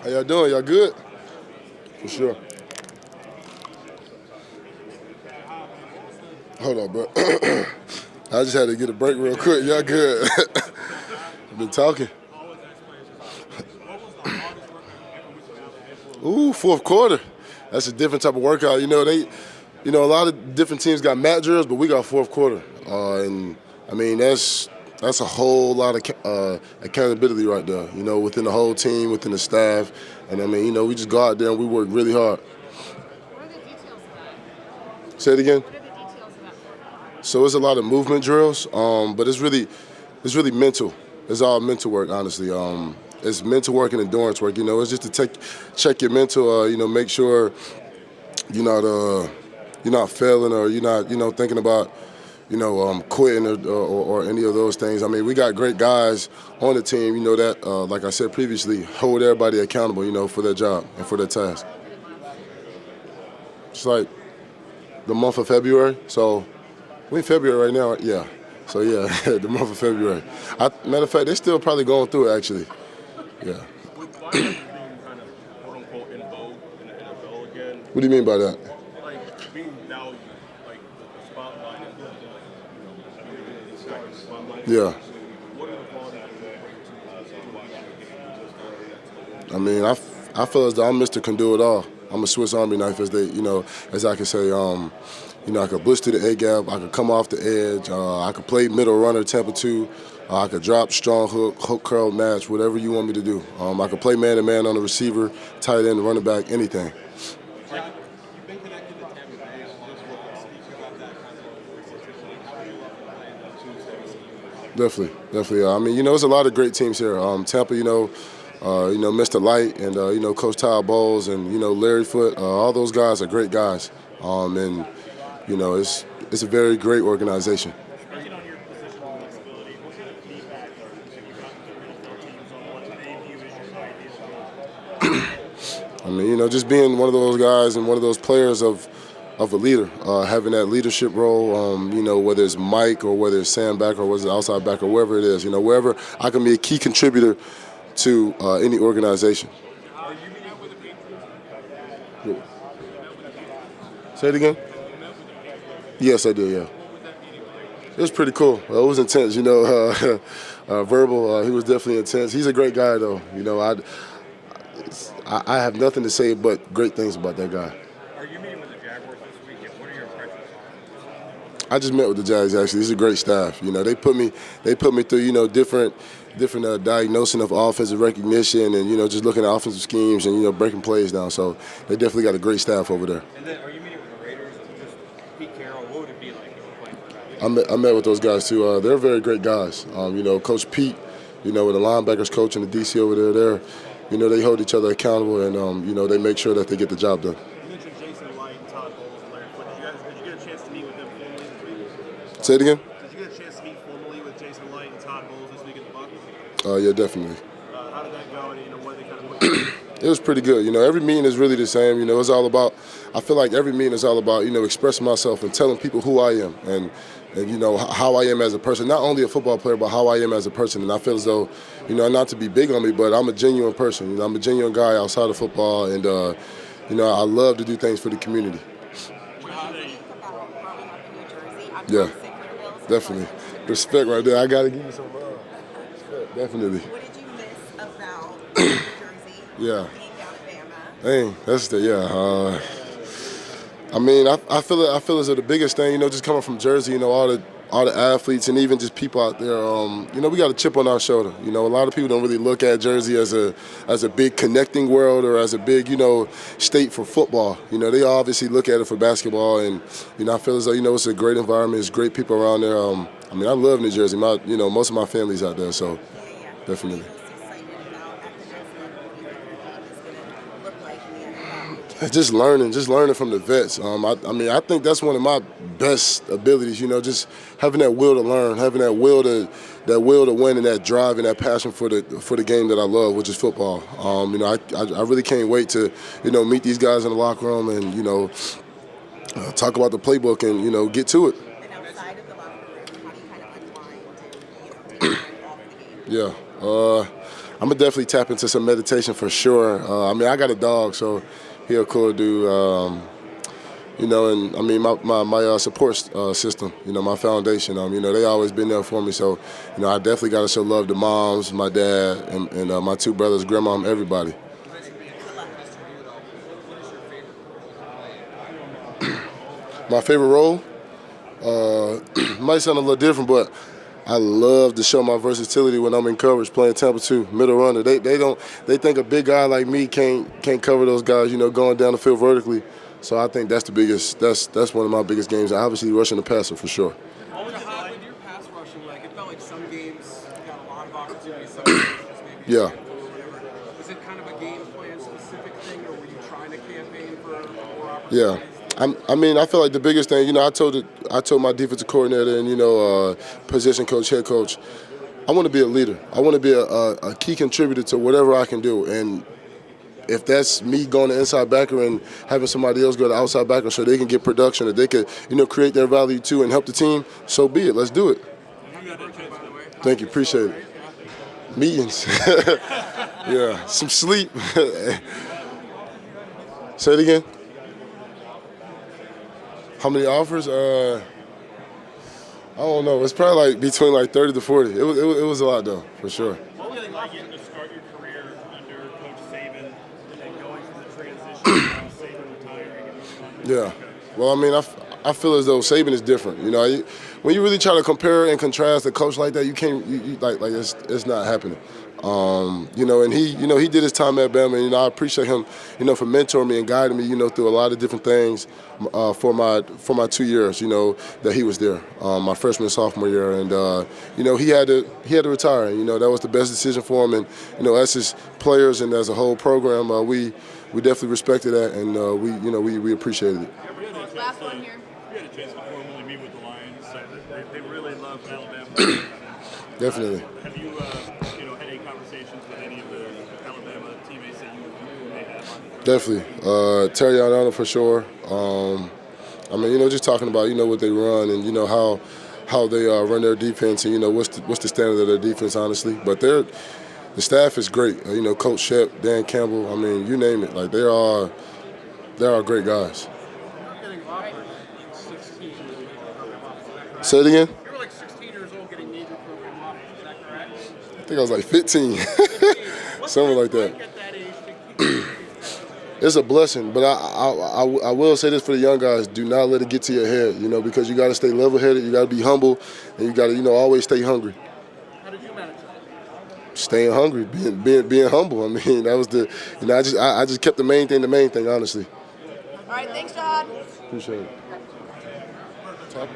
How y'all doing? Y'all good? For sure. Hold on, bro. I just had to get a break real quick. Y'all good? Been talking. Ooh, fourth quarter. That's a different type of workout. A lot of different teams got mat drills, but we got fourth quarter. And I mean, that's a whole lot of accountability right there. Within the whole team, within the staff, and I mean, we just go out there and we work really hard. What are the details of that? Say it again. What are the details of that? So it's a lot of movement drills, but it's really mental. It's all mental work, honestly. It's mental work and endurance work. It's just to check your mental. Make sure you're not failing or you're not thinking about quitting or any of those things. I mean, we got great guys on the team. That like I said previously, hold everybody accountable. For their job and for their task. It's like the month of February. So we're in February right now. Yeah. So yeah, the month of February. Matter of fact, they're still probably going through it actually. Yeah. With linebackers being kind of quote unquote in vogue in the NFL again. What do you mean by that? Like being now like the spotlight and the spotlight. Yeah. What are the qualities of watching the game? I mean, I feel as though I'm Mr. Can do it all. I'm a Swiss Army knife, as I can say. I could blitz to the A gap. I could come off the edge. I could play middle runner, temper two. I could drop, strong hook curl match, whatever you want me to do. I could play man-to-man on the receiver, tight end, running back, anything. You've been connected to Tampa Bay. Just speak about that kind of competition. How do you play in that Definitely. I mean, there's a lot of great teams here. Tampa, Mr. Light and Coach Ty Bowles and Larry Foote. All those guys are great guys, and it's a very great organization. Speaking on your positional flexibility, what kind of feedback have you gotten from teams on what they view as your ideal? I mean, just being one of those guys and one of those players of a leader, having that leadership role, whether it's Mike or whether it's Sam back or whether it's outside back or wherever it is, wherever I can be a key contributor to any organization. Are you meeting with the Patriots? Say it again? Yes, I did, yeah. It was pretty cool. It was intense, verbal. He was definitely intense. He's a great guy, though. I have nothing to say but great things about that guy. Are you meeting with the Jaguars this week, and what are your impressions on them? I just met with the Jags, actually. It's a great staff. They put me through, different diagnosing of offensive recognition and, just looking at offensive schemes and, breaking plays down. So they definitely got a great staff over there. And then are you meeting with the Raiders and just Pete Carroll? What would it be like if you played for that? I met with those guys, too. They're very great guys. Coach Pete, with the linebackers coach and the DC over there, they hold each other accountable and, they make sure that they get the job done. You mentioned Jason Light and Todd Bowles and Larry Foote. Did you get a chance to meet with them formally this week? Say it again? Did you get a chance to meet formally with Jason Light and Todd Bowles this week at the Bucs? Yeah, definitely. How did that go? And what did they kind of put It was pretty good. Every meeting is really the same. It's all about, I feel like every meeting is all about, expressing myself and telling people who I am and how I am as a person. Not only a football player, but how I am as a person. And I feel as though, not to be big on me, but I'm a genuine person. I'm a genuine guy outside of football. And, I love to do things for the community. Yeah, definitely. Respect right there. I got to give you some love. Respect, definitely. What did you miss about Jersey? Yeah. Being down at Bama? Hey, that's I mean, I feel as though the biggest thing, just coming from Jersey, all the athletes and even just people out there, we got a chip on our shoulder. A lot of people don't really look at Jersey as a big connecting world or as a big, state for football. They obviously look at it for basketball, and I feel as though it's a great environment, it's great people around there. I mean, I love New Jersey. Most of my family's out there, so definitely. Just learning from the vets. I think that's one of my best abilities. Just having that will to learn, having that will to win, and that drive and that passion for the game that I love, which is football. I really can't wait to meet these guys in the locker room and talk about the playbook and get to it. And outside of the locker room, how do you kind of unwind and take your mind off the game? Yeah. I'm gonna definitely tap into some meditation for sure. I mean, I got a dog, so he a cool dude. You know, and I mean, my support system, you know, my foundation, you know, they always been there for me. So, you know, I definitely got to show love to moms, my dad, and my two brothers, grandmom, everybody. My favorite role might sound a little different, but I love to show my versatility when I'm in coverage playing Tampa 2, middle runner. They think a big guy like me can't cover those guys, you know, going down the field vertically. So I think that's the biggest. That's one of my biggest games. Obviously, rushing the passer for sure. Jihaad, with your pass rushing, like it felt like some games you got a lot of opportunities, some games just maybe Yeah. or whatever. Was it kind of a game plan specific thing, or were you trying to campaign for more opportunities? Yeah. I mean, I feel like the biggest thing, you know, I told my defensive coordinator and, you know, position coach, head coach, I want to be a leader. I want to be a key contributor to whatever I can do. And if that's me going to inside backer and having somebody else go to outside backer so they can get production, or they could, you know, create their value too and help the team, so be it. Let's do it. Thank you. Appreciate it. Meetings. Yeah. Some sleep. Say it again. How many offers? I don't know. It's probably like between like 30 to 40. It was a lot though, for sure. What was it like getting to start your career under Coach Saban and then going through the transition from Saban retiring and moving on to Yeah. Well, I mean, I feel as though Saban is different. You know, when you really try to compare and contrast a coach like that, you can't. You like it's not happening. You know, and he did his time at Bama, and you know, I appreciate him, you know, for mentoring me and guiding me, you know, through a lot of different things for my 2 years, you know, that he was there, my freshman and sophomore year, and you know, he had to retire, and you know, that was the best decision for him, and you know, as his players and as a whole program, we definitely respected that, and we appreciated it. Last one here. You had a chance to formally meet with the Lions. So they really love Alabama. Definitely. Have you had any conversations with any of the Alabama teammates that you may have on? Definitely. Terry Arnold for sure. I mean, you know, just talking about, you know, what they run and, you know, how they run their defense and, you know, what's the standard of their defense, honestly. But the staff is great. You know, Coach Shep, Dan Campbell, I mean, you name it. Like, they are great guys. Getting offered at 16. Say it again? You were like 16 years old getting major program offers. Is that correct? I think I was like 15. Something like that. At that age to keep It's a blessing, but I will say this for the young guys: do not let it get to your head, you know, because you got to stay level-headed, you got to be humble, and you got to, you know, always stay hungry. How did you manage that? Staying hungry, being humble. I mean, that was I just kept the main thing, honestly. All right, thanks, Jihaad. Appreciate it.